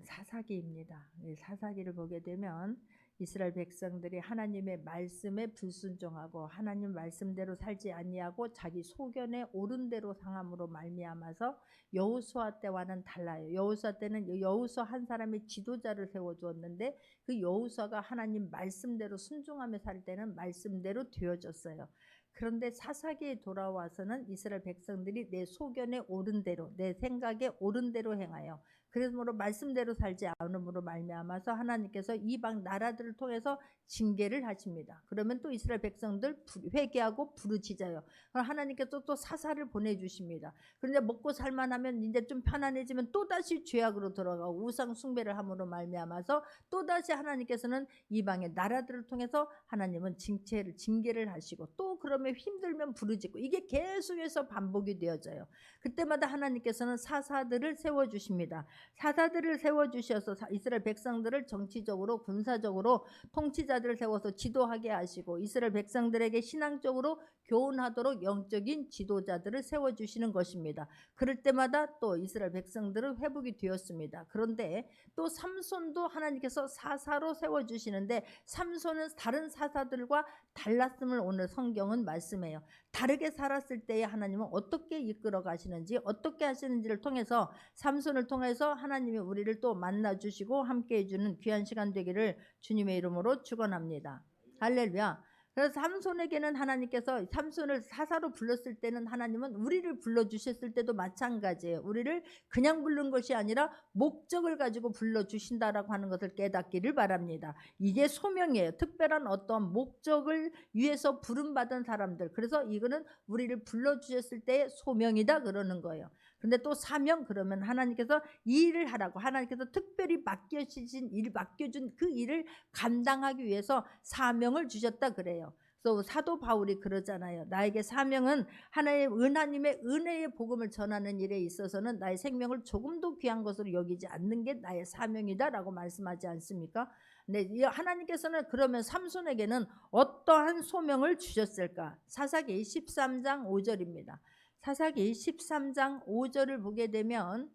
사사기입니다. 사사기를 보게 되면 이스라엘 백성들이 하나님의 말씀에 불순종하고 하나님 말씀대로 살지 아니하고 자기 소견에 옳은 대로 상함으로 말미암아서 여호수아 때와는 달라요. 여호수아 때는 여호수아 한 사람의 지도자를 세워 주었는데 그 여호수아가 하나님 말씀대로 순종하며 살 때는 말씀대로 되어졌어요. 그런데 사사기에 돌아와서는 이스라엘 백성들이 내 소견에 옳은 대로 내 생각에 옳은 대로 행하여 그러므로 말씀대로 살지 않음으로 말미암아서 하나님께서 이방 나라들을 통해서 징계를 하십니다. 그러면 또 이스라엘 백성들 회개하고 부르짖어요. 그럼 하나님께서 또 사사를 보내주십니다. 그런데 먹고 살만하면 이제 좀 편안해지면 또다시 죄악으로 들어가고 우상 숭배를 함으로 말미암아서 또다시 하나님께서는 이방의 나라들을 통해서 하나님은 징계를 하시고 또 그러면 힘들면 부르짖고 이게 계속해서 반복이 되어져요. 그때마다 하나님께서는 사사들을 세워주십니다. 사사들을 세워주셔서 이스라엘 백성들을 정치적으로 군사적으로 통치자들을 세워서 지도하게 하시고 이스라엘 백성들에게 신앙적으로 교훈하도록 영적인 지도자들을 세워주시는 것입니다. 그럴 때마다 또 이스라엘 백성들은 회복이 되었습니다. 그런데 또 삼손도 하나님께서 사사로 세워주시는데 삼손은 다른 사사들과 달랐음을 오늘 성경은 말씀해요. 다르게 살았을 때에 하나님은 어떻게 이끌어 가시는지 어떻게 하시는지를 통해서 삼손을 통해서 하나님이 우리를 또 만나주시고 함께해 주는 귀한 시간 되기를 주님의 이름으로 축원합니다. 할렐루야. 그래서 삼손에게는 하나님께서 삼손을 사사로 불렀을 때는 하나님은 우리를 불러주셨을 때도 마찬가지예요. 우리를 그냥 부른 것이 아니라 목적을 가지고 불러주신다라고 하는 것을 깨닫기를 바랍니다. 이게 소명이에요. 특별한 어떤 목적을 위해서 부름받은 사람들. 그래서 이거는 우리를 불러주셨을 때의 소명이다 그러는 거예요. 근데 또 사명 그러면 하나님께서 이 일을 하라고 하나님께서 특별히 맡겨준 그 일을 감당하기 위해서 사명을 주셨다 그래요. 그래서 사도 바울이 그러잖아요. 나에게 사명은 하나님의 은혜의 복음을 전하는 일에 있어서는 나의 생명을 조금도 귀한 것으로 여기지 않는 게 나의 사명이다라고 말씀하지 않습니까? 네, 하나님께서는 그러면 삼손에게는 어떠한 소명을 주셨을까? 사사기 13장 5절입니다. 사사기 13장 5절을 보게 되면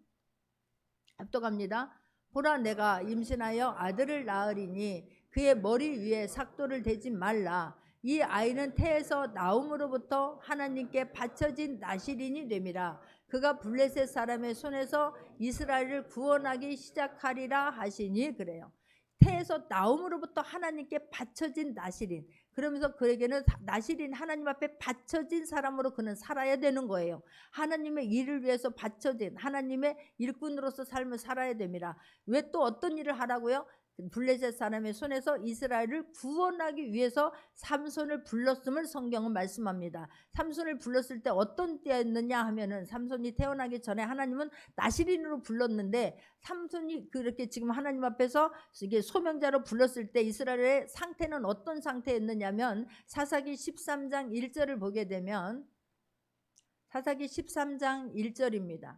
압도갑니다. 보라 내가 임신하여 아들을 낳으리니 그의 머리 위에 삭도를 대지 말라. 이 아이는 태에서 나옴으로부터 하나님께 바쳐진 나실인이 됨이라. 그가 블레셋 사람의 손에서 이스라엘을 구원하기 시작하리라 하시니 그래요. 태에서 나옴으로부터 하나님께 바쳐진 나실인. 그러면서 그에게는 나실인 하나님 앞에 바쳐진 사람으로 그는 살아야 되는 거예요. 하나님의 일을 위해서 바쳐진 하나님의 일꾼으로서 삶을 살아야 됩니다. 왜 또 어떤 일을 하라고요? 블레셋 사람의 손에서 이스라엘을 구원하기 위해서 삼손을 불렀음을 성경은 말씀합니다. 삼손을 불렀을 때 어떤 때였느냐 하면은 삼손이 태어나기 전에 하나님은 나실인으로 불렀는데 삼손이 그렇게 지금 하나님 앞에서 이게 소명자로 불렀을 때 이스라엘의 상태는 어떤 상태였느냐면 사사기 13장 1절을 보게 되면 사사기 13장 1절입니다.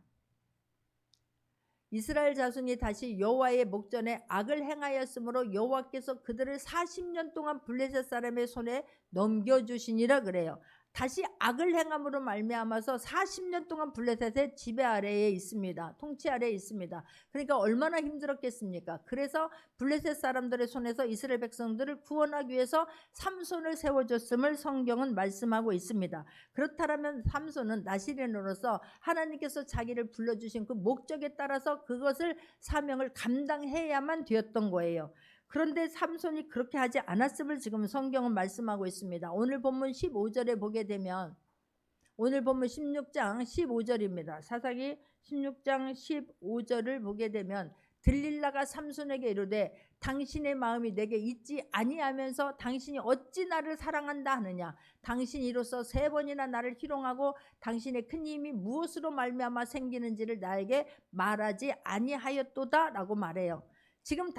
이스라엘 자손이 다시 여호와의 목전에 악을 행하였으므로 여호와께서 그들을 40년 동안 블레셋 사람의 손에 넘겨주시니라 그래요. 다시 악을 행함으로 말미암아서 40년 동안 블레셋의 지배 아래에 있습니다. 통치 아래에 있습니다. 그러니까 얼마나 힘들었겠습니까? 그래서 블레셋 사람들의 손에서 이스라엘 백성들을 구원하기 위해서 삼손을 세워줬음을 성경은 말씀하고 있습니다. 그렇다면 삼손은 나실인으로서 하나님께서 자기를 불러주신 그 목적에 따라서 그것을 사명을 감당해야만 되었던 거예요. 그런데 삼손이 그렇게 하지 않았음을 지금 성경은 말씀하고 있습니다. 오늘 본문 15절에 보게 되면 오늘 본문 16장 15절입니다. 사사기 16장 15절을 보게 되면 들릴라가 삼손에게 이르되 당신의 마음이 내게 있지 아니하면서 당신이 어찌 나를 사랑한다 하느냐. 당신이 이로써 3번이나 나를 희롱하고 당신의 큰 힘이 무엇으로 말미암아 생기는지를 나에게 말하지 아니하였도다 라고 말해요. 지금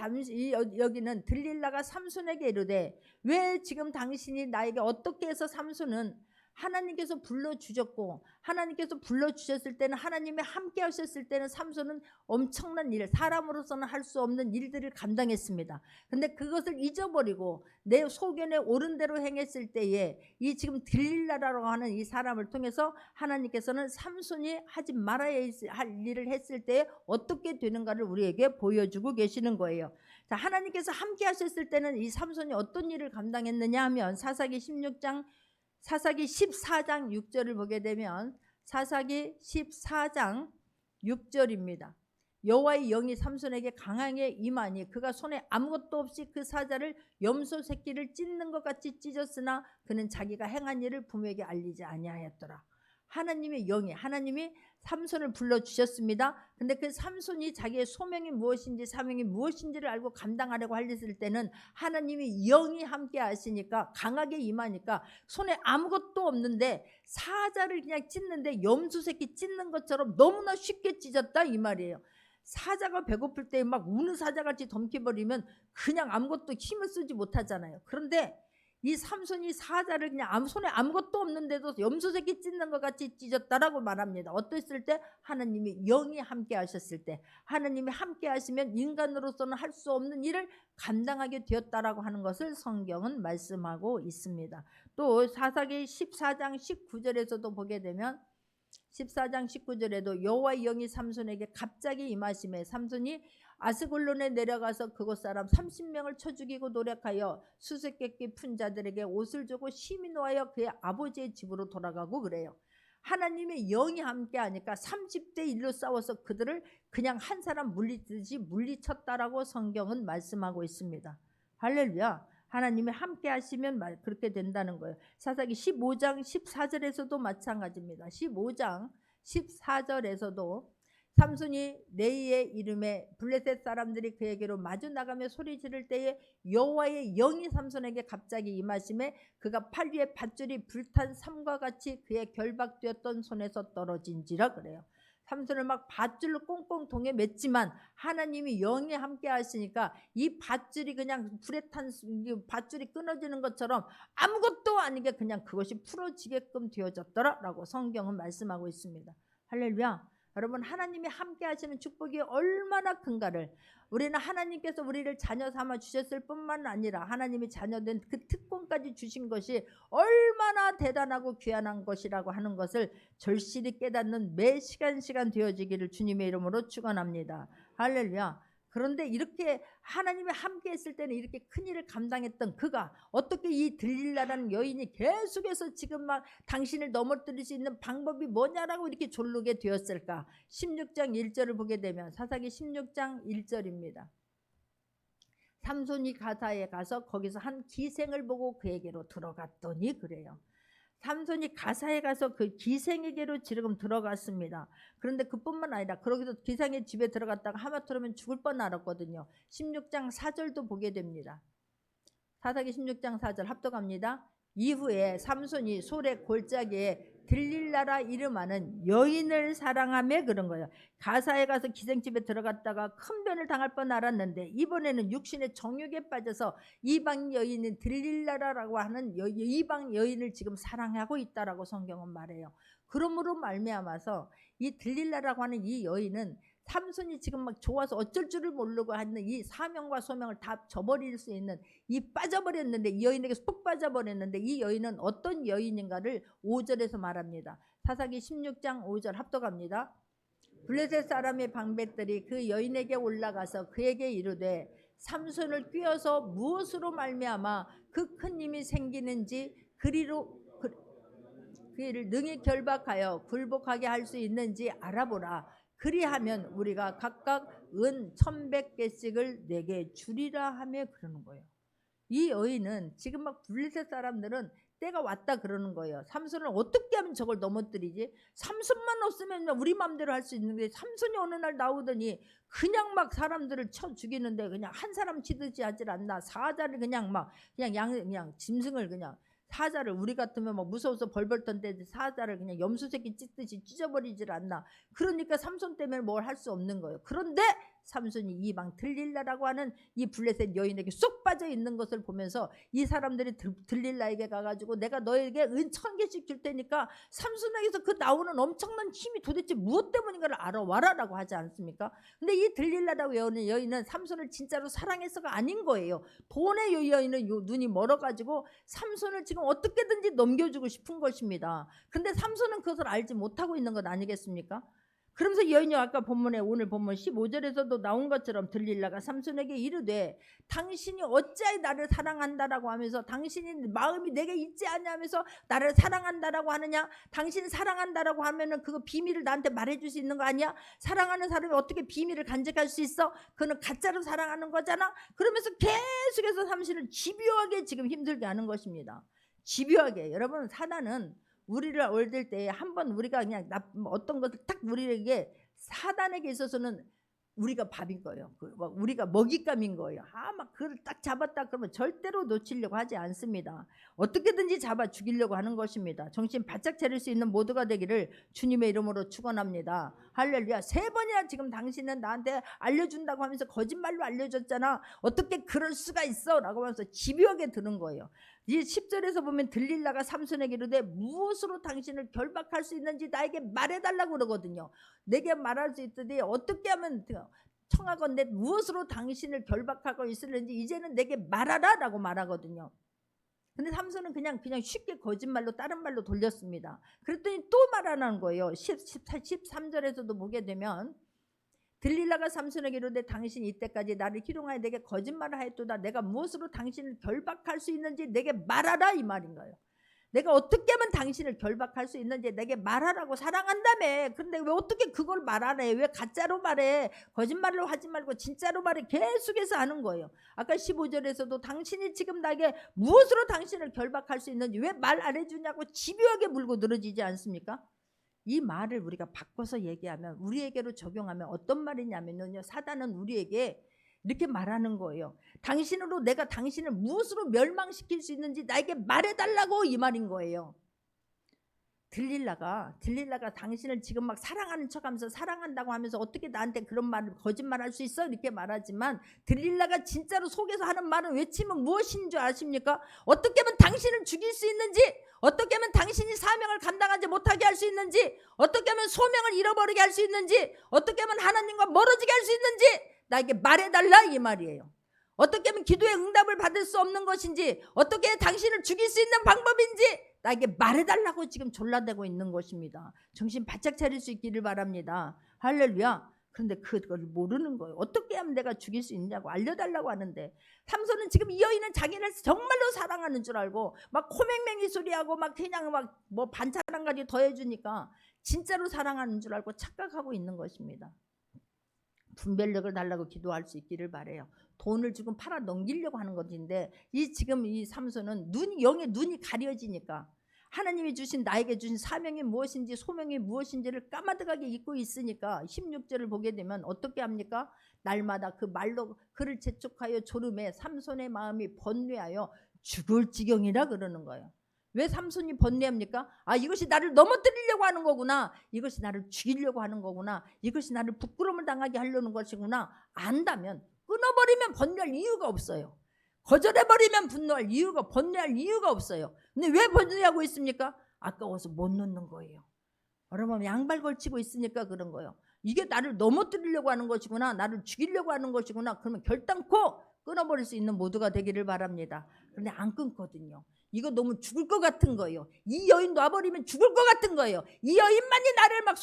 여기는 들릴라가 삼손에게 이르되 왜 지금 당신이 나에게 어떻게 해서 삼손은 하나님께서 불러주셨고, 하나님께서 불러주셨을 때는, 하나님이 함께 하셨을 때는 삼손은 엄청난 일, 사람으로서는 할 수 없는 일들을 감당했습니다. 근데 그것을 잊어버리고 내 소견에 옳은 대로 행했을 때에 이 지금 들릴라라고 하는 이 사람을 통해서 하나님께서는 삼손이 하지 말아야 할 일을 했을 때 어떻게 되는가를 우리에게 보여주고 계시는 거예요. 자, 하나님께서 함께 하셨을 때는 이 삼손이 어떤 일을 감당했느냐 하면 사사기 14장 6절을 보게 되면 사사기 14장 6절입니다. 여호와의 영이 삼손에게 강하게 임하니 그가 손에 아무것도 없이 그 사자를 염소 새끼를 찢는 것 같이 찢었으나 그는 자기가 행한 일을 부모에게 알리지 아니하였더라. 하나님의 영이, 하나님이 삼손을 불러주셨습니다. 근데 그 삼손이 자기의 소명이 무엇인지 사명이 무엇인지를 알고 감당하려고 하였을 때는 하나님이 영이 함께 하시니까 강하게 임하니까 손에 아무것도 없는데 사자를 그냥 찢는데 염소 새끼 찢는 것처럼 너무나 쉽게 찢었다 이 말이에요. 사자가 배고플 때 막 우는 사자같이 덤켜버리면 그냥 아무것도 힘을 쓰지 못하잖아요. 그런데 이 삼손이 사자를 그냥 손에 아무것도 없는데도 염소 새끼 찢는 것 같이 찢었다라고 말합니다. 어땠을 때? 하나님이 영이 함께 하셨을 때. 하나님이 함께 하시면 인간으로서는 할 수 없는 일을 감당하게 되었다라고 하는 것을 성경은 말씀하고 있습니다. 또 사사기 14장 19절에서도 보게 되면 14장 19절에도 여호와의 영이 삼손에게 갑자기 임하심에 삼손이 아스글론에 내려가서 그곳 사람 30명을 쳐 죽이고 노력하여 수수께끼 푼 자들에게 옷을 주고 심히 노하여 그의 아버지의 집으로 돌아가고 그래요. 하나님의 영이 함께 하니까 30대 1로 싸워서 그들을 그냥 한 사람 물리듯이 물리쳤다라고 성경은 말씀하고 있습니다. 할렐루야. 하나님이 함께 하시면 그렇게 된다는 거예요. 사사기 15장 14절에서도 마찬가지입니다. 15장 14절에서도 삼손이 레이의 이름에 블레셋 사람들이 그에게로 마주 나가며 소리 지를 때에 여호와의 영이 삼손에게 갑자기 임하심에 그가 팔 위에 밧줄이 불탄 삼과 같이 그의 결박되었던 손에서 떨어진지라 그래요. 삼손을 막 밧줄로 꽁꽁 동에 맸지만 하나님이 영이 함께 하시니까 이 밧줄이 그냥 불에 탄 밧줄이 끊어지는 것처럼 아무것도 아니게 그냥 그것이 풀어지게끔 되어졌더라라고 성경은 말씀하고 있습니다. 할렐루야. 여러분, 하나님이 함께 하시는 축복이 얼마나 큰가를 우리는 하나님께서 우리를 자녀 삼아 주셨을 뿐만 아니라 하나님이 자녀된 그 특권까지 주신 것이 얼마나 대단하고 귀한 것이라고 하는 것을 절실히 깨닫는 매 시간 되어지기를 주님의 이름으로 축원합니다. 할렐루야. 그런데 이렇게 하나님이 함께 했을 때는 이렇게 큰 일을 감당했던 그가 어떻게 이 들릴라라는 여인이 계속해서 지금 막 당신을 넘어뜨릴 수 있는 방법이 뭐냐라고 이렇게 졸르게 되었을까? 16장 1절을 보게 되면 사사기 16장 1절입니다. 삼손이 가사에 가서 거기서 한 기생을 보고 그에게로 들어갔더니 그래요. 삼손이 가사에 가서 그 기생에게로 지금 들어갔습니다. 그런데 그뿐만 아니라 거기서 기생의 집에 들어갔다가 하마터면 죽을 뻔 알았거든요. 16장 4절도 보게 됩니다. 사사기 16장 4절 합독합니다. 이후에 삼손이 솔의 골짜기에 들릴라라 이름하는 여인을 사랑하며 그런 거예요. 가사에 가서 기생집에 들어갔다가 큰 변을 당할 뻔 알았는데 이번에는 육신의 정욕에 빠져서 이방 여인인 들릴라라고 하는 이방 여인을 지금 사랑하고 있다라고 성경은 말해요. 그러므로 말미암아서 이 들릴라라고 하는 이 여인은 삼손이 지금 막 좋아서 어쩔 줄을 모르고 하는 이 사명과 소명을 다 저버릴 수 있는 이 빠져버렸는데 이 여인에게 푹 빠져버렸는데 이 여인은 어떤 여인인가를 5절에서 말합니다. 사사기 16장 5절 합독합니다. 블레셋 사람의 방백들이 그 여인에게 올라가서 그에게 이르되 삼손을 꿰어서 무엇으로 말미암아 그 큰 힘이 생기는지 그이를 능히 결박하여 굴복하게 할 수 있는지 알아보라. 그리하면 우리가 각각 은 1,100개씩을 내게 주리라 하며 그러는 거예요. 이 여인은 지금 막 블레셋 사람들은 때가 왔다 그러는 거예요. 삼손을 어떻게 하면 저걸 넘어뜨리지? 삼손만 없으면 우리 마음대로 할 수 있는데 삼손이 어느 날 나오더니 그냥 막 사람들을 쳐 죽이는데 그냥 한 사람 치듯이 하질 않나. 사자를 그냥 막 그냥 짐승을 그냥 사자를 우리 같으면 막 무서워서 벌벌 떤데 사자를 그냥 염소 새끼 찢듯이 찢어버리질 않나. 그러니까 삼손 때문에 뭘 할 수 없는 거예요. 그런데 삼손이 이방 들릴라라고 하는 이 블레셋 여인에게 쏙 빠져 있는 것을 보면서 이 사람들이 들릴라에게 가가지고 내가 너에게 은 1000개씩 줄 테니까 삼손에게서 그 나오는 엄청난 힘이 도대체 무엇 때문인가를 알아와라라고 하지 않습니까? 근데 이 들릴라라고 하는 여인은 삼손을 진짜로 사랑해서가 아닌 거예요. 돈의 여인은 눈이 멀어가지고 삼손을 지금 어떻게든지 넘겨주고 싶은 것입니다. 근데 삼손은 그것을 알지 못하고 있는 것 아니겠습니까? 그러면서 여인이 아까 본문에 오늘 본문 15절에서도 나온 것처럼 들릴라가 삼손에게 이르되 당신이 어찌하여 나를 사랑한다라고 하면서 당신이 마음이 내게 있지 않냐면서 나를 사랑한다라고 하느냐? 당신이 사랑한다라고 하면은 그거 비밀을 나한테 말해줄 수 있는 거 아니야? 사랑하는 사람이 어떻게 비밀을 간직할 수 있어? 그는 가짜로 사랑하는 거잖아. 그러면서 계속해서 삼손을 집요하게 지금 힘들게 하는 것입니다. 집요하게. 여러분, 사단은 우리를 얻을 때 한번 우리가 그냥 어떤 것을 딱 우리에게 사단에게 있어서는 우리가 밥인 거예요. 우리가 먹잇감인 거예요. 막 그걸 딱 잡았다 그러면 절대로 놓치려고 하지 않습니다. 어떻게든지 잡아 죽이려고 하는 것입니다. 정신 바짝 차릴 수 있는 모두가 되기를 주님의 이름으로 축원합니다. 할렐루야. 3번이나 지금 당신은 나한테 알려준다고 하면서 거짓말로 알려줬잖아. 어떻게 그럴 수가 있어? 라고 하면서 집요하게 드는 거예요. 이 10절에서 보면 들릴라가 삼손에게 이르되 무엇으로 당신을 결박할 수 있는지 나에게 말해달라고 그러거든요. 내게 말할 수 있듯이 어떻게 하면 청하건대 무엇으로 당신을 결박하고 있을는지 이제는 내게 말하라 라고 말하거든요. 근데 삼손은 그냥 쉽게 거짓말로 다른 말로 돌렸습니다. 그랬더니 또 말하는 거예요. 13절에서도 보게 되면 들릴라가 삼손에게 이르되 당신이 이때까지 나를 희롱하여 내게 거짓말을 하였도다. 내가 무엇으로 당신을 결박할 수 있는지 내게 말하라 이 말인 거예요. 내가 어떻게 하면 당신을 결박할 수 있는지 내게 말하라고. 사랑한다며. 그런데 왜 어떻게 그걸 말하래? 왜 가짜로 말해? 거짓말로 하지 말고 진짜로 말해. 계속해서 하는 거예요. 아까 15절에서도 당신이 지금 나에게 무엇으로 당신을 결박할 수 있는지 왜 말 안 해주냐고 집요하게 물고 늘어지지 않습니까? 이 말을 우리가 바꿔서 얘기하면, 우리에게로 적용하면 어떤 말이냐면요, 사단은 우리에게 이렇게 말하는 거예요. 당신으로 내가 당신을 무엇으로 멸망시킬 수 있는지 나에게 말해달라고 이 말인 거예요. 들릴라가 당신을 지금 막 사랑하는 척하면서 사랑한다고 하면서 어떻게 나한테 그런 말을 거짓말할 수 있어? 이렇게 말하지만 들릴라가 진짜로 속에서 하는 말은 외치면 무엇인 줄 아십니까? 어떻게 하면 당신을 죽일 수 있는지, 어떻게 하면 당신이 사명을 감당하지 못하게 할 수 있는지, 어떻게 하면 소명을 잃어버리게 할 수 있는지, 어떻게 하면 하나님과 멀어지게 할 수 있는지 나에게 말해달라 이 말이에요. 어떻게 하면 기도의 응답을 받을 수 없는 것인지, 어떻게 당신을 죽일 수 있는 방법인지 나에게 말해달라고 지금 졸라대고 있는 것입니다. 정신 바짝 차릴 수 있기를 바랍니다. 할렐루야. 그런데 그걸 모르는 거예요. 어떻게 하면 내가 죽일 수 있냐고 알려달라고 하는데, 삼손은 지금 이 여인은 자기를 정말로 사랑하는 줄 알고 막 코맹맹이 소리하고 막 그냥 막 뭐 반찬 한 가지 더해주니까 진짜로 사랑하는 줄 알고 착각하고 있는 것입니다. 분별력을 달라고 기도할 수 있기를 바래요. 돈을 지금 팔아 넘기려고 하는 것인데 지금 이 삼손은 영의 눈이 가려지니까 하나님이 주신, 나에게 주신 사명이 무엇인지 소명이 무엇인지를 까마득하게 잊고 있으니까 16절을 보게 되면 어떻게 합니까? 날마다 그 말로 그를 재촉하여 졸음에 삼손의 마음이 번뇌하여 죽을 지경이라 그러는 거예요. 왜 삼손이 번뇌합니까? 이것이 나를 넘어뜨리려고 하는 거구나. 이것이 나를 죽이려고 하는 거구나. 이것이 나를 부끄러움을 당하게 하려는 것이구나. 안다면, 끊어버리면 번뇌할 이유가 없어요. 거절해버리면 번뇌할 이유가 없어요. 근데 왜 번뇌하고 있습니까? 아까워서 못 놓는 거예요. 여러분, 양발 걸치고 있으니까 그런 거예요. 이게 나를 넘어뜨리려고 하는 것이구나, 나를 죽이려고 하는 것이구나. 그러면 결단코 끊어버릴 수 있는 모두가 되기를 바랍니다. 그런데 안 끊거든요. 이거 너무 죽을 것 같은 거예요. 이 여인 놔버리면 죽을 것 같은 거예요. 이 여인만이 나를 막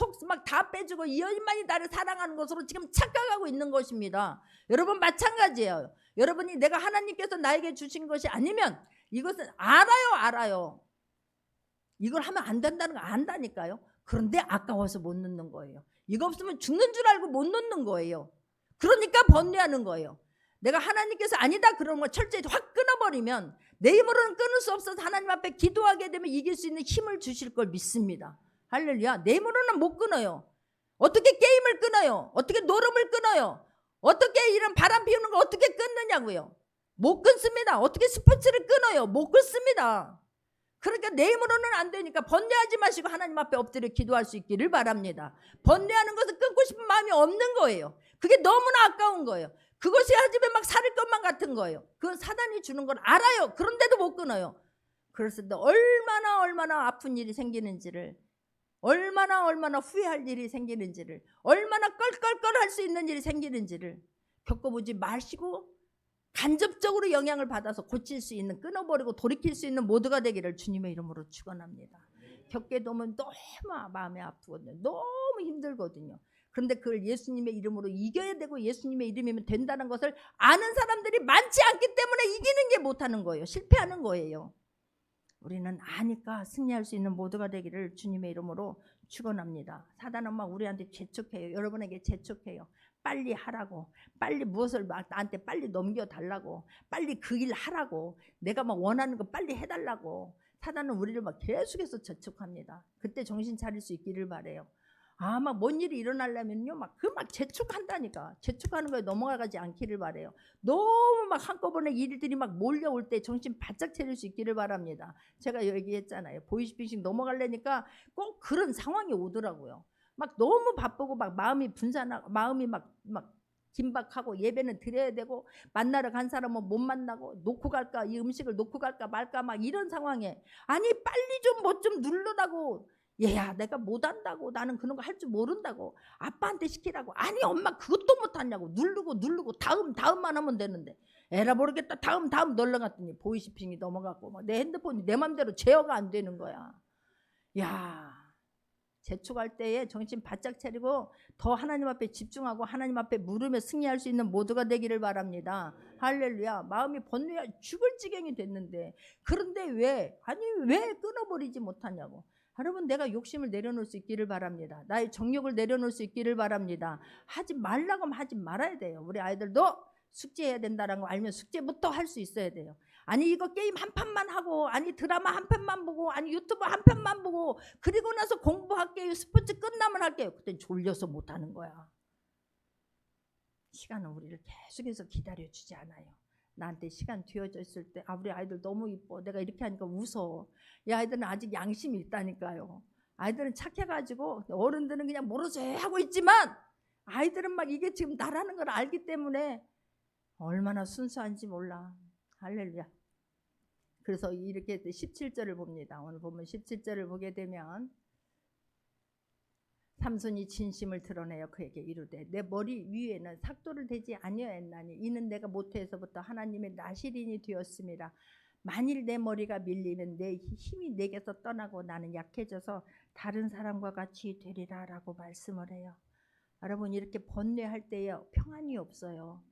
다 빼주고 이 여인만이 나를 사랑하는 것으로 지금 착각하고 있는 것입니다. 여러분 마찬가지예요. 여러분이 내가 하나님께서 나에게 주신 것이 아니면 이것은 알아요. 이걸 하면 안 된다는 거 안다니까요. 그런데 아까워서 못 넣는 거예요. 이거 없으면 죽는 줄 알고 못 넣는 거예요. 그러니까 번뇌하는 거예요. 내가 하나님께서 아니다 그러는 걸 철저히 확 끊어버리면 내 힘으로는 끊을 수 없어서 하나님 앞에 기도하게 되면 이길 수 있는 힘을 주실 걸 믿습니다. 할렐루야. 내 힘으로는 못 끊어요. 어떻게 게임을 끊어요? 어떻게 노름을 끊어요? 어떻게 이런 바람 피우는 걸 어떻게 끊느냐고요? 못 끊습니다. 어떻게 스포츠를 끊어요? 못 끊습니다. 그러니까 내 힘으로는 안 되니까 번뇌하지 마시고 하나님 앞에 엎드려 기도할 수 있기를 바랍니다. 번뇌하는 것은 끊고 싶은 마음이 없는 거예요. 그게 너무나 아까운 거예요. 그것이 하지만 막 살을 것만 같은 거예요. 그건 사단이 주는 걸 알아요. 그런데도 못 끊어요. 그랬을 때 얼마나 아픈 일이 생기는지를, 얼마나 후회할 일이 생기는지를, 얼마나 껄껄껄할 수 있는 일이 생기는지를 겪어보지 마시고 간접적으로 영향을 받아서 고칠 수 있는, 끊어버리고 돌이킬 수 있는 모두가 되기를 주님의 이름으로 축원합니다. 겪게 되면 너무 마음이 아프거든요. 너무 힘들거든요. 그런데 그걸 예수님의 이름으로 이겨야 되고 예수님의 이름이면 된다는 것을 아는 사람들이 많지 않기 때문에 이기는 게 못하는 거예요. 실패하는 거예요. 우리는 아니까 승리할 수 있는 모두가 되기를 주님의 이름으로 축원합니다. 사단은 막 우리한테 재촉해요. 여러분에게 재촉해요. 빨리 하라고, 빨리 무엇을 막 나한테 빨리 넘겨달라고, 빨리 그 일 하라고, 내가 막 원하는 거 빨리 해달라고. 사단은 우리를 막 계속해서 재촉합니다. 그때 정신 차릴 수 있기를 바래요. 막 뭔 일이 일어나려면요, 막 재촉한다니까. 재촉하는 거에 넘어가지 않기를 바래요. 너무 막 한꺼번에 일들이 막 몰려올 때 정신 바짝 차릴 수 있기를 바랍니다. 제가 얘기했잖아요. 보이스피싱 넘어가려니까 꼭 그런 상황이 오더라고요. 막 너무 바쁘고 막 마음이 분산하고 마음이 막 긴박하고 예배는 드려야 되고 만나러 간 사람은 못 만나고 놓고 갈까, 이 음식을 놓고 갈까 말까 막 이런 상황에 아니 빨리 좀 뭐 좀 누르라고. 얘야 내가 못한다고, 나는 그런 거 할 줄 모른다고, 아빠한테 시키라고. 아니 엄마 그것도 못하냐고. 누르고 다음만 하면 되는데 에라 모르겠다 다음 넘어갔더니 보이스피싱이 넘어갔고 막 내 핸드폰이 내 맘대로 제어가 안 되는 거야. 야, 재촉할 때에 정신 바짝 차리고 더 하나님 앞에 집중하고 하나님 앞에 물으며 승리할 수 있는 모두가 되기를 바랍니다. 할렐루야. 마음이 번뇌야 죽을 지경이 됐는데, 그런데 왜 끊어버리지 못하냐고. 여러분, 내가 욕심을 내려놓을 수 있기를 바랍니다. 나의 정욕을 내려놓을 수 있기를 바랍니다. 하지 말라고 하면 하지 말아야 돼요. 우리 아이들도 숙제해야 된다는 거 알면 숙제부터 할 수 있어야 돼요. 아니 이거 게임 한 판만 하고, 아니 드라마 한 편만 보고, 아니 유튜브 한 편만 보고 그리고 나서 공부할게요, 스포츠 끝나면 할게요. 그땐 졸려서 못하는 거야. 시간은 우리를 계속해서 기다려주지 않아요. 나한테 시간 뒤어져 있을 때 우리 아이들 너무 이뻐, 내가 이렇게 하니까 웃어. 이 아이들은 아직 양심이 있다니까요. 아이들은 착해가지고 어른들은 그냥 모르쇠 하고 있지만 아이들은 막 이게 지금 나라는 걸 알기 때문에 얼마나 순수한지 몰라. 할렐루야. 그래서 이렇게 17절을 봅니다. 오늘 보면 17절을 보게 되면 삼손이 진심을 드러내어 그에게 이르되 내 머리 위에는 삭도를 대지 아니하였나니 이는 내가 모태에서부터 하나님의 나실인이 되었습니다. 만일 내 머리가 밀리면 내 힘이 내게서 떠나고 나는 약해져서 다른 사람과 같이 되리라 라고 말씀을 해요. 여러분, 이렇게 번뇌할 때에 평안이 없어요.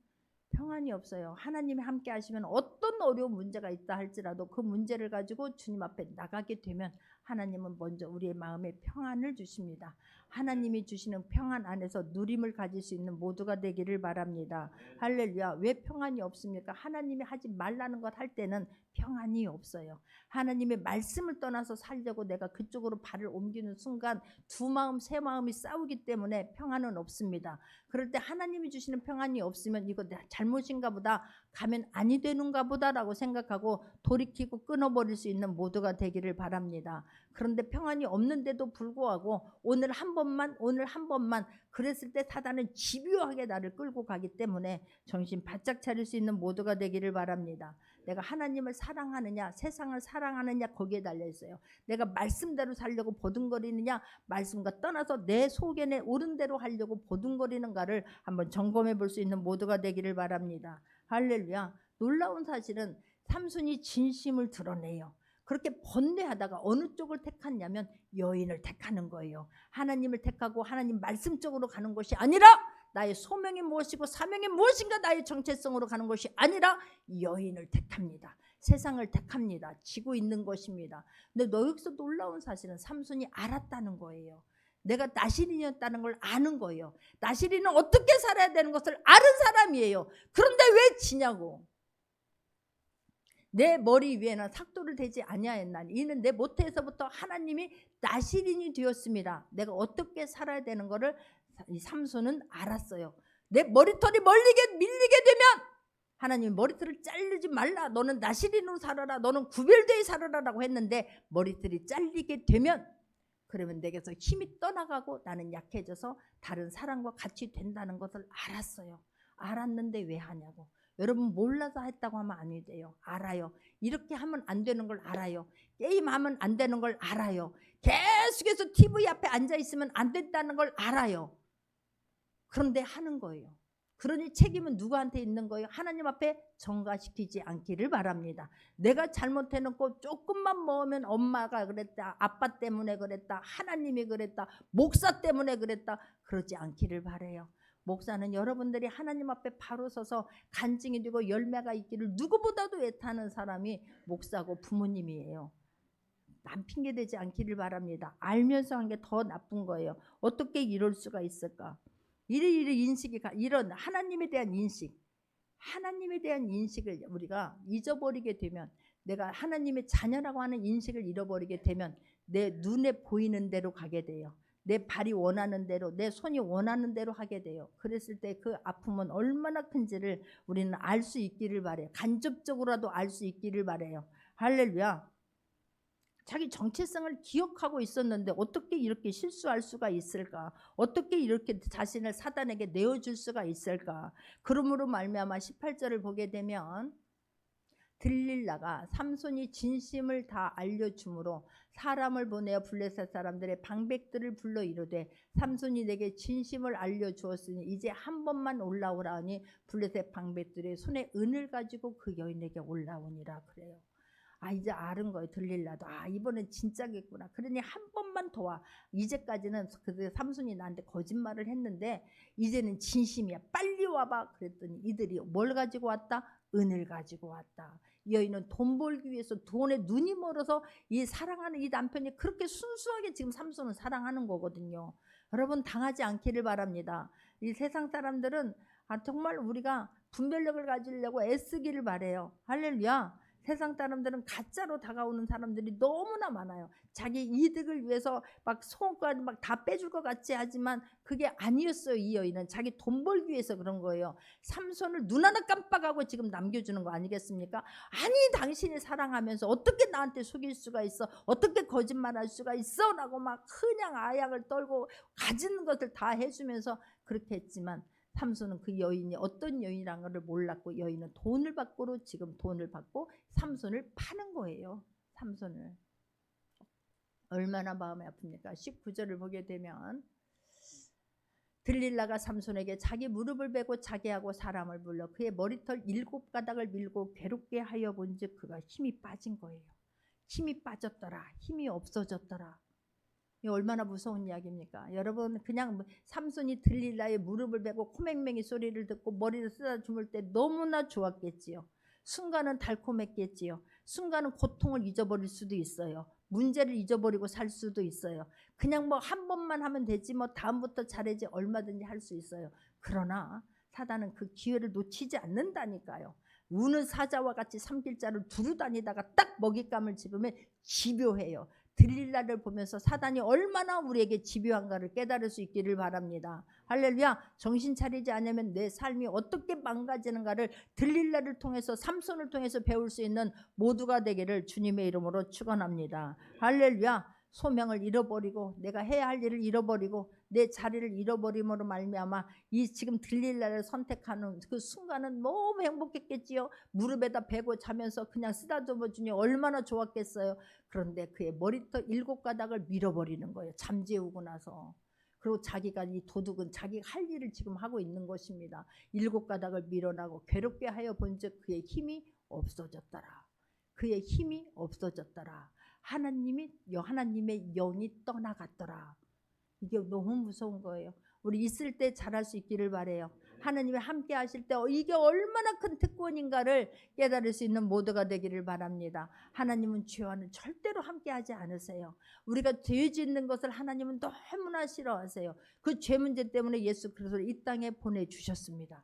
평안이 없어요. 하나님이 함께 하시면 어떤 어려운 문제가 있다 할지라도 그 문제를 가지고 주님 앞에 나가게 되면 하나님은 먼저 우리의 마음에 평안을 주십니다. 하나님이 주시는 평안 안에서 누림을 가질 수 있는 모두가 되기를 바랍니다. 할렐루야. 왜 평안이 없습니까? 하나님이 하지 말라는 것 할 때는 평안이 없어요. 하나님의 말씀을 떠나서 살려고 내가 그쪽으로 발을 옮기는 순간 두 마음 세 마음이 싸우기 때문에 평안은 없습니다. 그럴 때 하나님이 주시는 평안이 없으면 이거 내 잘못인가 보다, 가면 아니 되는가 보다라고 생각하고 돌이키고 끊어버릴 수 있는 모두가 되기를 바랍니다. 그런데 평안이 없는데도 불구하고 오늘 한 번만 그랬을 때 사단은 집요하게 나를 끌고 가기 때문에 정신 바짝 차릴 수 있는 모두가 되기를 바랍니다. 내가 하나님을 사랑하느냐 세상을 사랑하느냐 거기에 달려있어요. 내가 말씀대로 살려고 보둥거리느냐 말씀과 떠나서 내 속에 옳은 대로 하려고 보둥거리는가를 한번 점검해 볼 수 있는 모두가 되기를 바랍니다. 할렐루야. 놀라운 사실은 삼손이 진심을 드러내요. 그렇게 번뇌하다가 어느 쪽을 택했냐면 여인을 택하는 거예요. 하나님을 택하고 하나님 말씀 쪽으로 가는 것이 아니라 나의 소명이 무엇이고 사명이 무엇인가 나의 정체성으로 가는 것이 아니라 여인을 택합니다. 세상을 택합니다. 지고 있는 것입니다. 근데 여기서 놀라운 사실은 삼손이 알았다는 거예요. 내가 나실인이었다는 걸 아는 거예요. 나실인은 어떻게 살아야 되는 것을 아는 사람이에요. 그런데 왜 지냐고. 내 머리 위에는 삭도를 대지 아니하였나니 이는 내 모태에서부터 하나님이 나실인이 되었습니다. 내가 어떻게 살아야 되는 것을 이 삼손은 알았어요. 내 머리털이 밀리게 되면 하나님이 머리털을 자르지 말라, 너는 나실인으로 살아라, 너는 구별되어 살아라 라고 했는데 머리털이 잘리게 되면 그러면 내게서 힘이 떠나가고 나는 약해져서 다른 사람과 같이 된다는 것을 알았어요. 알았는데 왜 하냐고. 여러분 몰라서 했다고 하면 아니 돼요. 알아요. 이렇게 하면 안 되는 걸 알아요. 게임하면 안 되는 걸 알아요. 계속해서 TV 앞에 앉아 있으면 안 된다는 걸 알아요. 그런데 하는 거예요. 그러니 책임은 누구한테 있는 거예요? 하나님 앞에 전가시키지 않기를 바랍니다. 내가 잘못해놓고 조금만 먹으면 엄마가 그랬다, 아빠 때문에 그랬다, 하나님이 그랬다, 목사 때문에 그랬다, 그러지 않기를 바라요. 목사는 여러분들이 하나님 앞에 바로 서서 간증이 되고 열매가 있기를 누구보다도 애타는 사람이 목사고 부모님이에요. 남 핑계대지 않기를 바랍니다. 알면서 한 게 더 나쁜 거예요. 어떻게 이럴 수가 있을까? 이런 인식이, 이런 하나님에 대한 인식, 하나님에 대한 인식을 우리가 잊어버리게 되면, 내가 하나님의 자녀라고 하는 인식을 잃어버리게 되면 내 눈에 보이는 대로 가게 돼요. 내 발이 원하는 대로, 내 손이 원하는 대로 하게 돼요. 그랬을 때 그 아픔은 얼마나 큰지를 우리는 알 수 있기를 바라요. 간접적으로라도 알 수 있기를 바라요. 할렐루야. 자기 정체성을 기억하고 있었는데 어떻게 이렇게 실수할 수가 있을까? 어떻게 이렇게 자신을 사단에게 내어줄 수가 있을까? 그러므로 말미암아 18절을 보게 되면 들릴라가 삼손이 진심을 다 알려주므로 사람을 보내어 블레셋 사람들의 방백들을 불러 이르되 삼손이 내게 진심을 알려주었으니 이제 한 번만 올라오라 하니 블레셋 방백들의 손에 은을 가지고 그 여인에게 올라오니라. 그래요. 이제 아는 거예요. 들릴라도 이번엔 진짜겠구나. 그러니 한 번만 더 와. 이제까지는 그 삼손이 나한테 거짓말을 했는데 이제는 진심이야. 빨리 와봐. 그랬더니 이들이 뭘 가지고 왔다? 은을 가지고 왔다. 이 여인은 돈 벌기 위해서 돈에 눈이 멀어서 이 사랑하는 이 남편이 그렇게 순수하게 지금 삼손을 사랑하는 거거든요. 여러분 당하지 않기를 바랍니다. 이 세상 사람들은 정말 우리가 분별력을 가지려고 애쓰기를 바래요. 할렐루야. 세상 사람들은 가짜로 다가오는 사람들이 너무나 많아요. 자기 이득을 위해서 막 소원까지 막 다 빼줄 것 같이 하지만 그게 아니었어요. 이 여인은 자기 돈 벌기 위해서 그런 거예요. 삼손을 눈 하나 깜빡하고 지금 남겨주는 거 아니겠습니까? 아니 당신이 사랑하면서 어떻게 나한테 속일 수가 있어? 어떻게 거짓말할 수가 있어? 라고 막 그냥 아약을 떨고 가진 것을 다 해주면서 그렇게 했지만 삼손은 그 여인이 어떤 여인이라는 것을 몰랐고 여인은 돈을 받고로 지금 돈을 받고 삼손을 파는 거예요. 삼손을. 얼마나 마음이 아픕니까? 19절을 보게 되면 들릴라가 삼손에게 자기 무릎을 베고 자기하고 사람을 불러 그의 머리털 7가닥을 밀고 괴롭게 하여 본즉 그가 힘이 빠진 거예요. 힘이 빠졌더라. 힘이 없어졌더라. 이 얼마나 무서운 이야기입니까? 여러분 그냥 삼손이 들릴라의 무릎을 베고 코맹맹이 소리를 듣고 머리를 쓰다 주물 때 너무나 좋았겠지요. 순간은 달콤했겠지요. 순간은 고통을 잊어버릴 수도 있어요. 문제를 잊어버리고 살 수도 있어요. 그냥 뭐 한 번만 하면 되지 뭐 다음부터 잘해지 얼마든지 할 수 있어요. 그러나 사단은 그 기회를 놓치지 않는다니까요. 우는 사자와 같이 삼킬자를 두루 다니다가 딱 먹잇감을 집으면 집요해요. 들릴라를 보면서 사단이 얼마나 우리에게 집요한가를 깨달을 수 있기를 바랍니다. 할렐루야. 정신 차리지 않으면 내 삶이 어떻게 망가지는가를 들릴라를 통해서 삼손을 통해서 배울 수 있는 모두가 되기를 주님의 이름으로 축원합니다. 할렐루야. 소명을 잃어버리고 내가 해야 할 일을 잃어버리고 내 자리를 잃어버림으로 말미암아 이 지금 들릴라를 선택하는 그 순간은 너무 행복했겠지요. 무릎에다 베고 자면서 그냥 쓰다듬어 주니 얼마나 좋았겠어요. 그런데 그의 머리털 7가닥을 밀어버리는 거예요. 잠재우고 나서. 그리고 자기가 이 도둑은 자기가 할 일을 지금 하고 있는 것입니다. 7가닥을 밀어나고 괴롭게 하여 본즉 그의 힘이 없어졌더라. 그의 힘이 없어졌더라. 하나님의 영이 떠나갔더라. 이게 너무 무서운 거예요. 우리 있을 때 잘할 수 있기를 바래요. 하나님이 함께 하실 때 이게 얼마나 큰 특권인가를 깨달을 수 있는 모두가 되기를 바랍니다. 하나님은 죄와는 절대로 함께 하지 않으세요. 우리가 죄 짓는 것을 하나님은 너무나 싫어하세요. 그 죄 문제 때문에 예수 그리스도를 이 땅에 보내주셨습니다.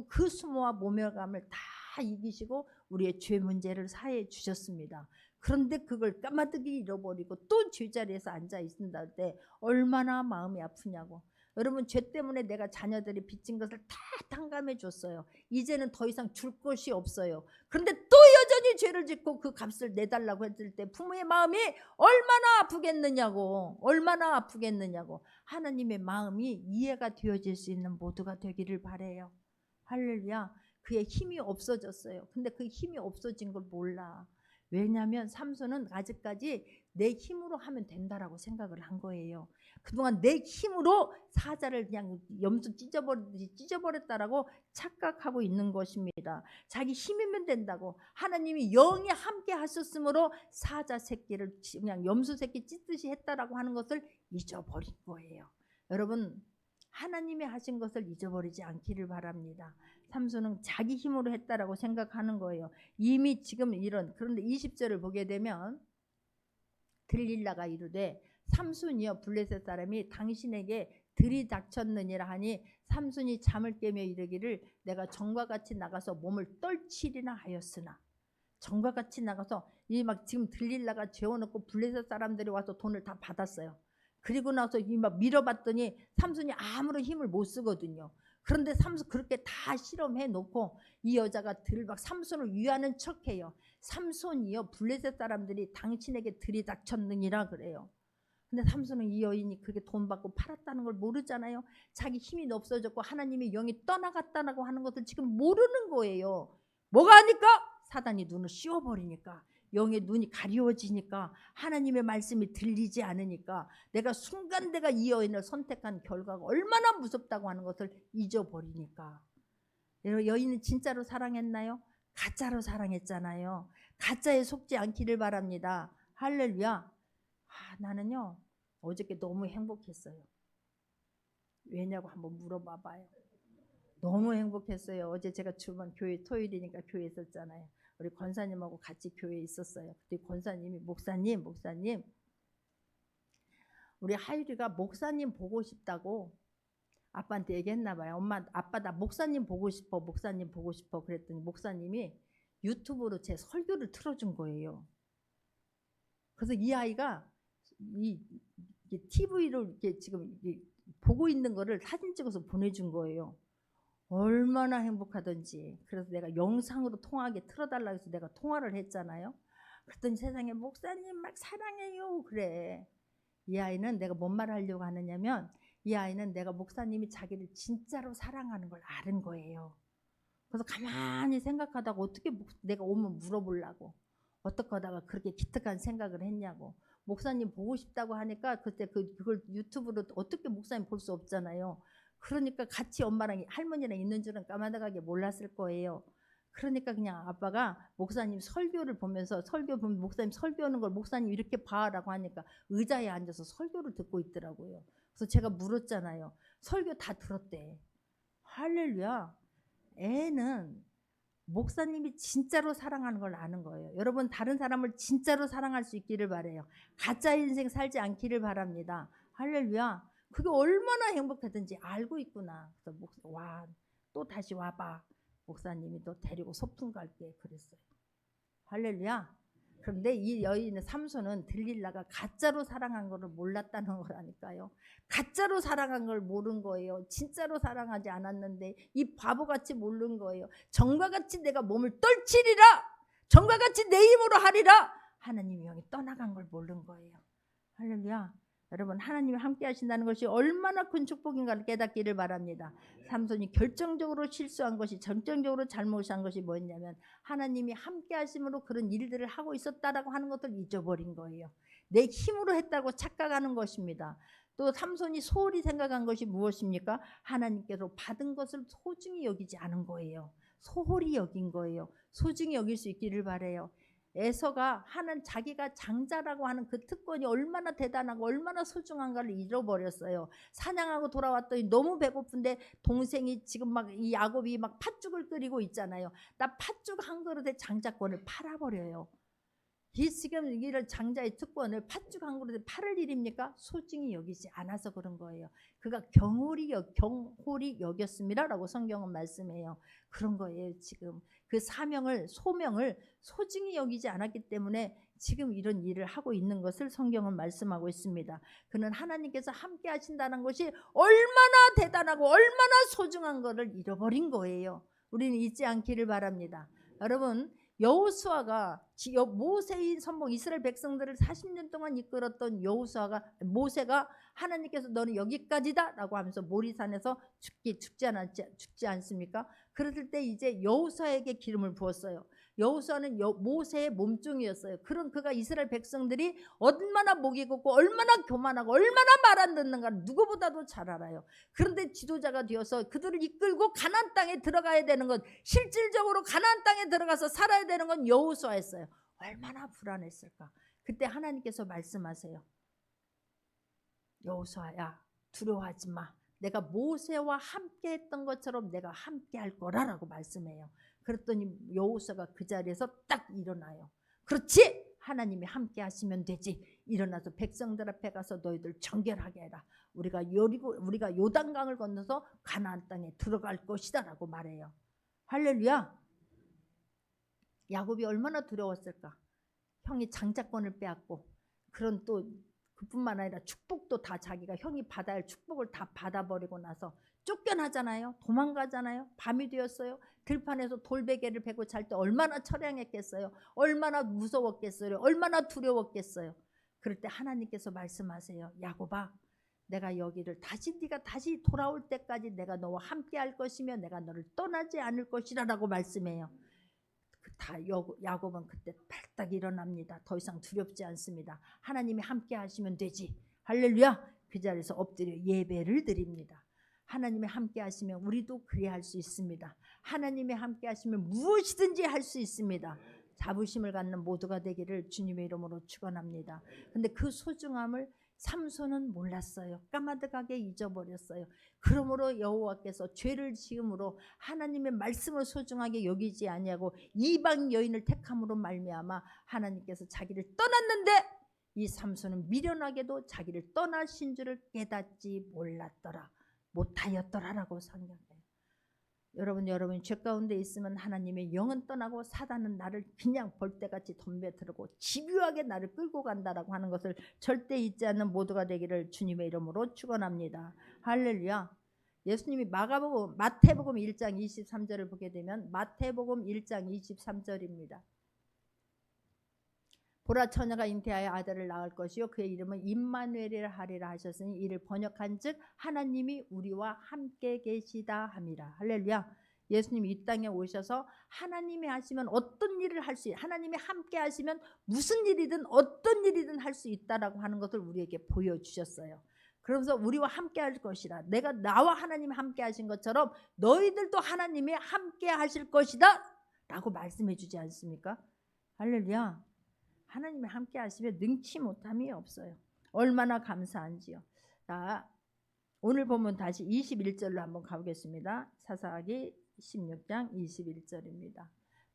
그 수모와 모멸감을 다 이기시고 우리의 죄 문제를 사해 주셨습니다. 그런데 그걸 까마득히 잃어버리고 또 죄자리에서 앉아 있는다 할 때 얼마나 마음이 아프냐고. 여러분 죄 때문에 내가 자녀들이 빚진 것을 다 탕감해 줬어요. 이제는 더 이상 줄 것이 없어요. 그런데 또 여전히 삼손이 죄를 짓고 그 값을 내달라고 했을 때 부모의 마음이 얼마나 아프겠느냐고, 얼마나 아프겠느냐고. 하나님의 마음이 이해가 되어질 수 있는 모두가 되기를 바래요. 할렐루야. 그의 힘이 없어졌어요. 근데 그 힘이 없어진 걸 몰라. 왜냐하면 삼손은 아직까지 내 힘으로 하면 된다라고 생각을 한 거예요. 그동안 내 힘으로 사자를 그냥 염소 찢어버리듯이 찢어버렸다라고 착각하고 있는 것입니다. 자기 힘이면 된다고. 하나님이 영이 함께 하셨으므로 사자 새끼를 그냥 염소 새끼 찢듯이 했다라고 하는 것을 잊어버린 거예요. 여러분, 하나님이 하신 것을 잊어버리지 않기를 바랍니다. 삼손은 자기 힘으로 했다라고 생각하는 거예요. 이미 지금 그런데 20절을 보게 되면 들릴라가 이르되 삼손이여 블레셋 사람이 당신에게 들이닥쳤느니라 하니 삼손이 잠을 깨며 이르기를 내가 전과 같이 나가서 몸을 떨치리나 하였으나. 전과 같이 나가서 이 막 지금 들릴라가 재워놓고 블레셋 사람들이 와서 돈을 다 받았어요. 그리고 나서 이 막 밀어봤더니 삼손이 아무런 힘을 못 쓰거든요. 그런데 삼손 그렇게 다 실험해 놓고 이 여자가 막 삼손을 위하는 척해요. 삼손이여 블레셋 사람들이 당신에게 들이닥쳤느니라 그래요. 근데 삼손은 이 여인이 그렇게 돈 받고 팔았다는 걸 모르잖아요. 자기 힘이 없어졌고 하나님의 영이 떠나갔다고 하는 것을 지금 모르는 거예요. 뭐가 하니까? 사단이 눈을 씌워버리니까, 영의 눈이 가려워지니까, 하나님의 말씀이 들리지 않으니까, 내가 순간 내가 이 여인을 선택한 결과가 얼마나 무섭다고 하는 것을 잊어버리니까. 여인은 진짜로 사랑했나요? 가짜로 사랑했잖아요. 가짜에 속지 않기를 바랍니다. 할렐루야. 나는요 어저께 너무 행복했어요. 왜냐고 한번 물어봐봐요. 너무 행복했어요. 어제 제가 주말 교회 토요일이니까 교회 있었잖아요. 우리 권사님하고 같이 교회에 있었어요. 그때 권사님이 목사님 우리 하율이가 목사님 보고 싶다고 아빠한테 얘기했나 봐요. 엄마 아빠 나 목사님 보고 싶어 그랬더니 목사님이 유튜브로 제 설교를 틀어준 거예요. 그래서 이 아이가 이 TV로 이렇게 지금 보고 있는 거를 사진 찍어서 보내준 거예요. 얼마나 행복하던지. 그래서 내가 영상으로 통화하게 틀어달라고 해서 내가 통화를 했잖아요. 그랬더니 세상에 목사님 막 사랑해요 그래. 이 아이는 내가 뭔 말을 하려고 하느냐면 이 아이는 내가 목사님이 자기를 진짜로 사랑하는 걸 아는 거예요. 그래서 가만히 생각하다가 어떻게 내가 오면 물어보려고 어떻게 하다가 그렇게 기특한 생각을 했냐고. 목사님 보고 싶다고 하니까 그때 그걸 유튜브로 어떻게 목사님 볼 수 없잖아요. 그러니까 같이 엄마랑 할머니랑 있는 줄은 까마득하게 몰랐을 거예요. 그러니까 그냥 아빠가 목사님 설교를 보면서 목사님 설교하는 걸 목사님 이렇게 봐라고 하니까 의자에 앉아서 설교를 듣고 있더라고요. 그래서 제가 물었잖아요. 설교 다 들었대. 할렐루야. 애는 목사님이 진짜로 사랑하는 걸 아는 거예요. 여러분 다른 사람을 진짜로 사랑할 수 있기를 바라요. 가짜 인생 살지 않기를 바랍니다. 할렐루야. 그게 얼마나 행복하든지 알고 있구나. 그래서 또 다시 와봐. 목사님이 너 데리고 소풍 갈게 그랬어요. 할렐루야. 그런데 이 여인의 삼손은 들릴라가 가짜로 사랑한 거를 몰랐다는 거라니까요. 가짜로 사랑한 걸 모른 거예요. 진짜로 사랑하지 않았는데 이 바보같이 모른 거예요. 정과 같이 내가 몸을 떨치리라. 정과 같이 내 힘으로 하리라. 하나님의 영이 떠나간 걸 모른 거예요. 할렐루야. 여러분 하나님이 함께 하신다는 것이 얼마나 큰 축복인가를 깨닫기를 바랍니다. 삼손이 결정적으로 실수한 것이 결정적으로 잘못한 것이 뭐였냐면 하나님이 함께 하심으로 그런 일들을 하고 있었다라고 하는 것을 잊어버린 거예요. 내 힘으로 했다고 착각하는 것입니다. 또 삼손이 소홀히 생각한 것이 무엇입니까? 하나님께서 받은 것을 소중히 여기지 않은 거예요. 소홀히 여긴 거예요. 소중히 여길 수 있기를 바라요. 에서가 하는 자기가 장자라고 하는 그 특권이 얼마나 대단하고 얼마나 소중한가를 잃어버렸어요. 사냥하고 돌아왔더니 너무 배고픈데 동생이 지금 막 이 야곱이 막 팥죽을 끓이고 있잖아요. 나 팥죽 한 그릇에 장자권을 팔아버려요. 이 지금 이런 장자의 특권을 팥죽 한 그릇에 팔을 일입니까? 소중히 여기지 않아서 그런 거예요. 그가 경홀히 여겼습니다라고 성경은 말씀해요. 그런 거예요. 지금 그 소명을 소중히 여기지 않았기 때문에 지금 이런 일을 하고 있는 것을 성경은 말씀하고 있습니다. 그는 하나님께서 함께 하신다는 것이 얼마나 대단하고 얼마나 소중한 것을 잃어버린 거예요. 우리는 잊지 않기를 바랍니다. 여러분 여호수아가 모세의 선봉 이스라엘 백성들을 40년 동안 이끌었던 모세가 하나님께서 너는 여기까지다라고 하면서 모리산에서 죽지 않습니까? 그랬을 때 이제 여호수아에게 기름을 부었어요. 여호수아는 모세의 몸종이었어요. 그런 그가 이스라엘 백성들이 얼마나 목이 곱고 얼마나 교만하고 얼마나 말 안 듣는가 누구보다도 잘 알아요. 그런데 지도자가 되어서 그들을 이끌고 가나안 땅에 들어가야 되는 건, 실질적으로 가나안 땅에 들어가서 살아야 되는 건 여호수아였어요. 얼마나 불안했을까. 그때 하나님께서 말씀하세요. 여호수아야, 두려워하지 마. 내가 모세와 함께 했던 것처럼 내가 함께 할 거라라고 말씀해요. 그랬더니 여호수아가 그 자리에서 딱 일어나요. 그렇지, 하나님이 함께 하시면 되지. 일어나서 백성들 앞에 가서 너희들 정결하게 해라. 우리가 요단강을 건너서 가나안 땅에 들어갈 것이다라고 말해요. 할렐루야. 야곱이 얼마나 두려웠을까. 형이 장자권을 빼앗고, 그런 또 그뿐만 아니라 축복도 다 자기가 형이 받아야 할 축복을 다 받아버리고 나서 쫓겨나잖아요. 도망가잖아요. 밤이 되었어요. 들판에서 돌베개를 베고 잘 때 얼마나 처량했겠어요. 얼마나 무서웠겠어요. 얼마나 두려웠겠어요. 그럴 때 하나님께서 말씀하세요. 야곱아, 내가 여기를 네가 다시 돌아올 때까지 내가 너와 함께 할 것이며 내가 너를 떠나지 않을 것이라고 말씀해요. 야곱은 그때 발딱 일어납니다. 더 이상 두렵지 않습니다. 하나님이 함께 하시면 되지. 할렐루야. 그 자리에서 엎드려 예배를 드립니다. 하나님이 함께 하시면 우리도 그래야 할 수 있습니다. 하나님이 함께 하시면 무엇이든지 할 수 있습니다. 자부심을 갖는 모두가 되기를 주님의 이름으로 축원합니다. 근데 그 소중함을 삼손은 몰랐어요. 까마득하게 잊어버렸어요. 그러므로 여호와께서 죄를 지음으로 하나님의 말씀을 소중하게 여기지 아니하고 이방 여인을 택함으로 말미암아 하나님께서 자기를 떠났는데, 이 삼손은 미련하게도 자기를 떠나신 줄을 깨닫지 못하였더라라고 성경해요. 여러분이 죄 가운데 있으면 하나님의 영은 떠나고 사단은 나를 그냥 벌떼같이 덤벼들고 집요하게 나를 끌고 간다라고 하는 것을 절대 잊지 않는 모두가 되기를 주님의 이름으로 축원합니다. 할렐루야. 예수님이 마태복음 1장 23절을 보게 되면 마태복음 1장 23절입니다. 보라, 처녀가 잉태하여 아들을 낳을 것이요 그의 이름은 임마누엘이라 하리라 하셨으니 이를 번역한즉 하나님이 우리와 함께 계시다 함이라. 할렐루야. 예수님이 이 땅에 오셔서 하나님이 하시면 어떤 일을 할 수, 하나님이 함께 하시면 무슨 일이든 어떤 일이든 할 수 있다라고 하는 것을 우리에게 보여주셨어요. 그러면서 우리와 함께 할 것이라. 나와 하나님이 함께 하신 것처럼 너희들도 하나님이 함께 하실 것이다 라고 말씀해 주지 않습니까? 할렐루야. 하나님이 함께 하시면 능치 못함이 없어요. 얼마나 감사한지요. 자, 오늘 보면 다시 21절로 한번 가보겠습니다. 사사기 16장 21절입니다.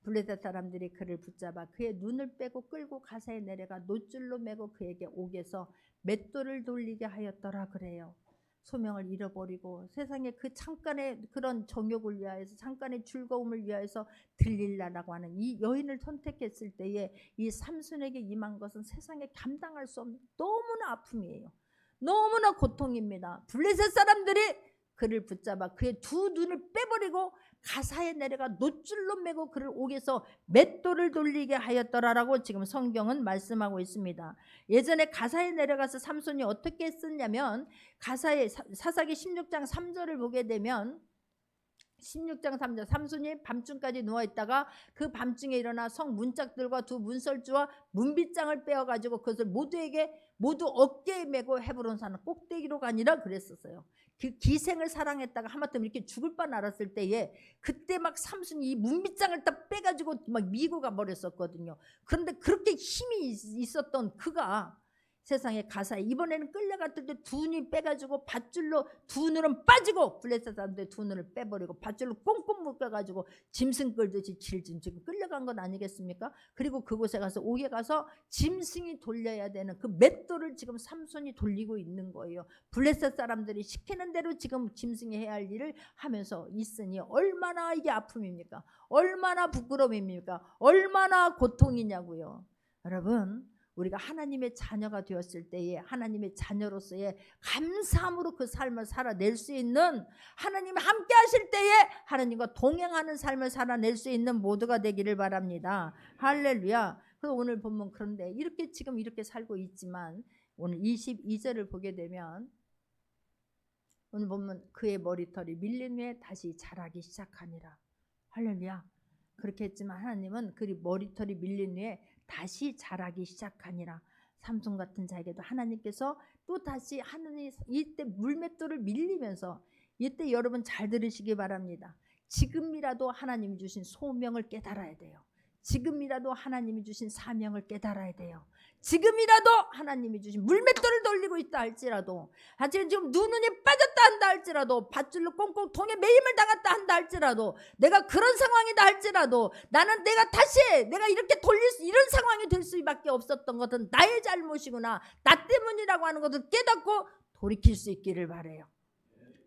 블레셋 사람들이 그를 붙잡아 그의 눈을 빼고 끌고 가사에 내려가 노줄로 매고 그에게 옥에서 맷돌을 돌리게 하였더라 그래요. 소명을 잃어버리고 세상에 그 잠깐의 그런 정욕을 위하여서, 잠깐의 즐거움을 위하여서 들릴라라고 하는 이 여인을 선택했을 때에 이 삼손에게 임한 것은 세상에 감당할 수 없는 너무나 아픔이에요. 너무나 고통입니다. 블레셋 사람들이 그를 붙잡아 그의 두 눈을 빼버리고 가사에 내려가 노줄로 매고 그를 옥에서 맷돌을 돌리게 하였더라라고 지금 성경은 말씀하고 있습니다. 예전에 가사에 내려가서 삼손이 어떻게 했었냐면, 가사에 사사기 16장 3절을 보게 되면 16장 3절, 삼손이 밤중까지 누워있다가 그 밤중에 일어나 성 문짝들과 두 문설주와 문빗장을 빼어가지고 그것을 모두 어깨에 메고 헤브론 산 꼭대기로 가니라 그랬었어요. 그 기생을 사랑했다가 하마터면 이렇게 죽을 뻔 알았을 때에 그때 막 삼손이 이 문빗장을 딱 빼가지고 막 미고 가버렸었거든요. 그런데 그렇게 힘이 있었던 그가 세상에 가사에 이번에는 끌려갔을 때 두 눈이 빼가지고 밧줄로 두 눈은 빠지고, 블레셋 사람들 두 눈을 빼버리고 밧줄로 꽁꽁 묶여가지고 짐승 끌듯이 지금 끌려간 건 아니겠습니까? 그리고 그곳에 가서 옥에 가서 짐승이 돌려야 되는 그 맷돌을 지금 삼손이 돌리고 있는 거예요. 블레셋 사람들이 시키는 대로 지금 짐승이 해야 할 일을 하면서 있으니 얼마나 이게 아픔입니까? 얼마나 부끄러움입니까? 얼마나 고통이냐고요. 여러분, 우리가 하나님의 자녀가 되었을 때에 하나님의 자녀로서의 감사함으로 그 삶을 살아낼 수 있는, 하나님이 함께 하실 때에 하나님과 동행하는 삶을 살아낼 수 있는 모두가 되기를 바랍니다. 할렐루야. 그래서 오늘 보면, 그런데 이렇게 지금 이렇게 살고 있지만 오늘 22절을 보게 되면, 오늘 보면 그의 머리털이 밀린 후에 다시 자라기 시작하니라. 할렐루야. 그렇게 했지만 하나님은 그 머리털이 밀린 후에 다시 자라기 시작하니라. 삼손 같은 자에게도 하나님께서 또 다시, 하나님 이때 물맷돌을 밀리면서, 이때 여러분 잘 들으시기 바랍니다. 지금이라도 하나님이 주신 소명을 깨달아야 돼요. 지금이라도 하나님이 주신 사명을 깨달아야 돼요. 지금이라도 하나님이 주신 물맷돌을 돌리고 있다 할지라도, 하지만 지금 눈이 빠졌다 한다 할지라도, 밧줄로 꽁꽁 통에 매임을 당했다 한다 할지라도, 내가 그런 상황이다 할지라도, 나는 내가 이렇게 이런 상황이 될 수밖에 없었던 것은 나의 잘못이구나, 나 때문이라고 하는 것을 깨닫고 돌이킬 수 있기를 바라요.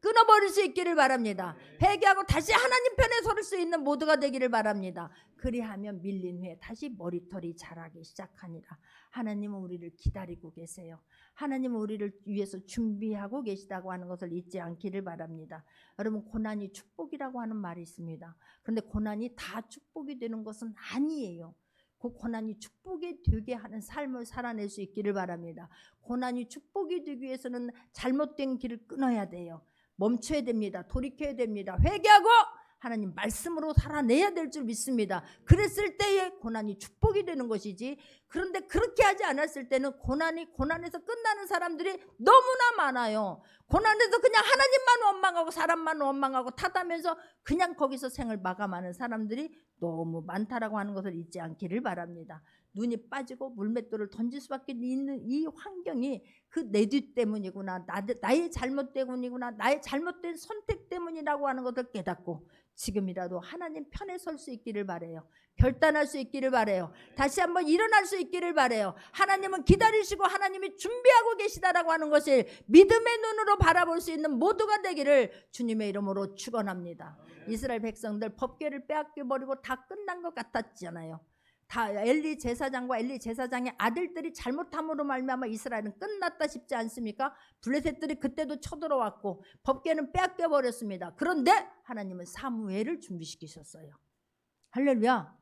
끊어버릴 수 있기를 바랍니다. 회개하고 다시 하나님 편에 설 수 있는 모두가 되기를 바랍니다. 그리하면 밀린 후에 다시 머리털이 자라기 시작하니라. 하나님은 우리를 기다리고 계세요. 하나님은 우리를 위해서 준비하고 계시다고 하는 것을 잊지 않기를 바랍니다. 여러분, 고난이 축복이라고 하는 말이 있습니다. 그런데 고난이 다 축복이 되는 것은 아니에요. 그 고난이 축복이 되게 하는 삶을 살아낼 수 있기를 바랍니다. 고난이 축복이 되기 위해서는 잘못된 길을 끊어야 돼요. 멈춰야 됩니다. 돌이켜야 됩니다. 회개하고 하나님 말씀으로 살아내야 될 줄 믿습니다. 그랬을 때에 고난이 축복이 되는 것이지, 그런데 그렇게 하지 않았을 때는 고난에서 끝나는 사람들이 너무나 많아요. 고난에서 그냥 하나님만 원망하고 사람만 원망하고 탓하면서 그냥 거기서 생을 마감하는 사람들이 너무 많다라고 하는 것을 잊지 않기를 바랍니다. 눈이 빠지고 물맷돌을 던질 수밖에 있는 이 환경이 그 내 뒤 때문이구나, 나의 잘못 때문이구나, 나의 잘못된 선택 때문이라고 하는 것을 깨닫고 지금이라도 하나님 편에 설 수 있기를 바라요. 결단할 수 있기를 바라요. 다시 한번 일어날 수 있기를 바라요. 하나님은 기다리시고 하나님이 준비하고 계시다라고 하는 것을 믿음의 눈으로 바라볼 수 있는 모두가 되기를 주님의 이름으로 축원합니다. 이스라엘 백성들 법궤를 빼앗겨 버리고 다 끝난 것 같았잖아요. 다 엘리 제사장과 엘리 제사장의 아들들이 잘못함으로 말미암아 이스라엘은 끝났다 싶지 않습니까? 블레셋들이 그때도 쳐들어왔고 법궤는 빼앗겨 버렸습니다. 그런데 하나님은 사무엘을 준비시키셨어요. 할렐루야.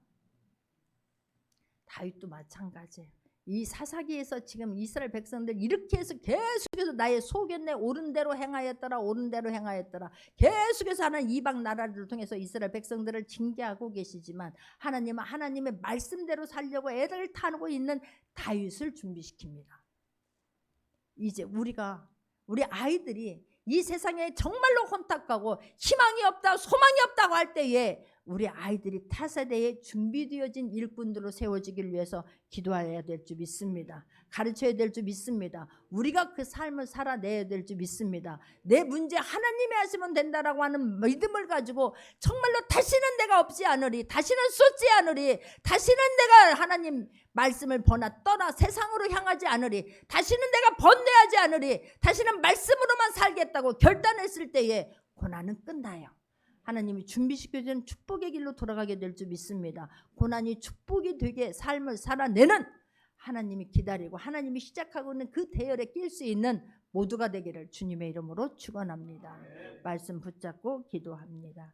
다윗도 마찬가지예요. 이 사사기에서 지금 이스라엘 백성들 이렇게 해서 계속해서 나의 소견내 옳은 대로 행하였더라, 옳은 대로 행하였더라, 계속해서 하는 이방 나라를 통해서 이스라엘 백성들을 징계하고 계시지만 하나님은 하나님의 말씀대로 살려고 애를 타고 있는 다윗을 준비시킵니다. 이제 우리 아이들이 이 세상에 정말로 혼탁하고 희망이 없다, 소망이 없다고 할 때에 우리 아이들이 타세대에 준비되어진 일꾼들로 세워지기를 위해서 기도해야 될 줄 믿습니다. 가르쳐야 될 줄 믿습니다. 우리가 그 삶을 살아내야 될 줄 믿습니다. 내 문제 하나님이 하시면 된다라고 하는 믿음을 가지고 정말로 다시는 내가 없지 않으리, 다시는 쏟지 않으리, 다시는 내가 하나님 말씀을 떠나 세상으로 향하지 않으리, 다시는 내가 번뇌하지 않으리, 다시는 말씀으로만 살겠다고 결단했을 때에 고난은 끝나요. 하나님이 준비시켜준 축복의 길로 돌아가게 될 줄 믿습니다. 고난이 축복이 되게 삶을 살아내는 하나님이 기다리고 하나님이 시작하고 있는 그 대열에 낄 수 있는 모두가 되기를 주님의 이름으로 축원합니다. 말씀 붙잡고 기도합니다.